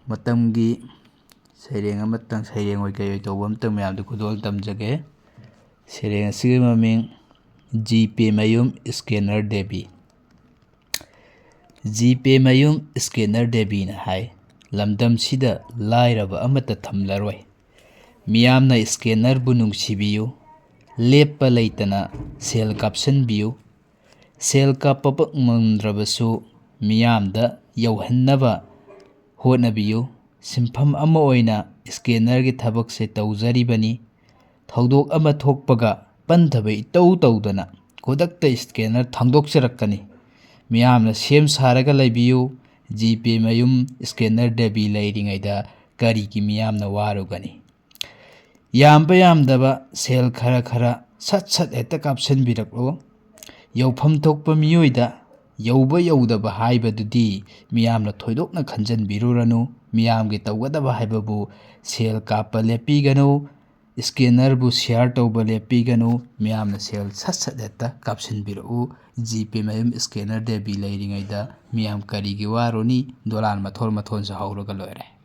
ꯃꯇꯝꯒꯤ ꯁꯩꯔꯦꯡ ꯑꯃꯇꯪ ꯁꯩꯔꯦꯡ ꯑꯣꯏ ꯀꯩ ꯑꯣꯏ ꯇꯧꯕ ꯑꯃꯇꯪ ꯃꯌꯥꯝꯗ ꯈꯨꯗꯣꯜ ꯇꯝꯖꯒꯦ꯫ ꯁꯩꯔꯦꯡ ꯑꯁꯤꯒꯤ ꯃꯃꯤꯡ ꯖꯤ.ꯄꯦ.ꯃꯌꯨꯝ ꯏꯁꯀꯦꯟꯅꯔ ꯗꯦꯕꯤ꯫ ꯖꯤ.ꯄꯦ.ꯃꯌꯨꯝ ꯏꯁꯀꯦꯟꯅꯔ ꯗꯦꯕꯤꯅ ꯍꯥꯏ, ꯂꯝꯗꯝꯁꯤꯗ ꯂꯥꯏꯔꯕ ꯑꯃꯠꯇ ꯊꯝꯂꯔꯣꯏ꯫ ꯃꯤꯌꯥꯝꯅ ꯏꯁꯀꯦꯟꯅꯔꯕꯨ ꯅꯨꯡꯁꯤꯕꯤꯌꯨ, ꯂꯦꯞꯄ ꯂꯩꯇꯅ ꯁꯦꯜ ꯀꯥꯞꯁꯤꯟꯕꯤꯌꯨ꯫ ꯁꯦꯜ ꯀꯥꯞꯄ ꯉꯝꯗ꯭ꯔꯕꯁꯨ ꯃꯤꯌꯥꯝꯗ ꯌꯧꯍꯟꯅꯕ ꯍꯣꯠꯅꯕꯤꯌꯨ꯫ ꯁꯤꯟꯐꯝ ꯑꯃ ꯑꯣꯏꯅ ꯏꯁꯀꯦꯟꯅꯔꯒꯤ ꯊꯕꯛꯁꯦ ꯇꯧꯖꯔꯤꯕꯅꯤ꯫ ꯊꯧꯗꯣꯛ ꯑꯃ ꯊꯣꯛꯄꯒ ꯄꯟꯊꯕ ꯏꯇꯧ ꯇꯧꯗꯅ ꯈꯨꯗꯛꯇ ꯏꯁꯀꯦꯟꯅꯔ ꯊꯥꯡꯗꯣꯛꯆꯔꯛꯀꯅꯤ꯫ ꯃꯤꯌꯥꯝꯅ ꯁꯦꯝ ꯁꯥꯔꯒ ꯂꯩꯕꯤꯌꯨ꯫ ꯖꯤ.ꯄꯦ.ꯃꯌꯨꯝ ꯏꯁꯀꯦꯟꯅꯔ ꯗꯦꯕꯤ ꯂꯩꯔꯤꯉꯩꯗ ꯀꯔꯤꯒꯤ ꯃꯤꯌꯥꯝꯅ ꯋꯥꯔꯨꯒꯅꯤ? ꯌꯥꯝꯕ ꯌꯥꯝꯗꯕ ꯁꯦꯜ ꯈꯔ ꯈꯔ ꯁꯠ ꯁꯠ ꯍꯦꯛꯇ ꯀꯥꯞꯁꯤꯟꯕꯤꯔꯛꯂꯣ꯫ ꯌꯧꯐꯝ ꯊꯣꯛꯄ ꯃꯤꯑꯣꯏꯗ ꯌꯧꯕ ꯌꯧꯗꯕ ꯍꯥꯏꯕꯗꯨꯗꯤ ꯃꯤꯌꯥꯝꯅ ꯊꯣꯏꯗꯣꯛꯅ ꯈꯟꯖꯟꯕꯤꯔꯨꯔꯅꯨ꯫ ꯃꯤꯌꯥꯝꯒꯤ ꯇꯧꯒꯗꯕ ꯍꯥꯏꯕꯕꯨ ꯁꯦꯜ ꯀꯥꯞꯄ ꯂꯦꯞꯄꯤꯒꯅꯨ, ꯏꯁꯀꯦꯟꯅꯔꯕꯨ ꯁꯤꯌꯥꯔ ꯇꯧꯕ ꯂꯦꯞꯄꯤꯒꯅꯨ꯫ ꯃꯤꯌꯥꯝꯅ ꯁꯦꯜ ꯁꯠ ꯁꯠ ꯍꯦꯛꯇ ꯀꯥꯞꯁꯤꯟꯕꯤꯔꯛꯎ꯫ ꯖꯤ.ꯄꯦ.ꯃꯌꯨꯝ ꯏꯁꯀꯦꯟꯅꯔ ꯗꯦꯕꯤ ꯂꯩꯔꯤꯉꯩꯗ ꯃꯤꯌꯥꯝ ꯀꯔꯤꯒꯤ ꯋꯥꯔꯨꯅꯤ? ꯗꯣꯂꯥꯟ ꯃꯊꯣꯟ ꯃꯊꯣꯟ ꯁꯥꯍꯧꯔꯒ ꯂꯣꯏꯔꯦ꯫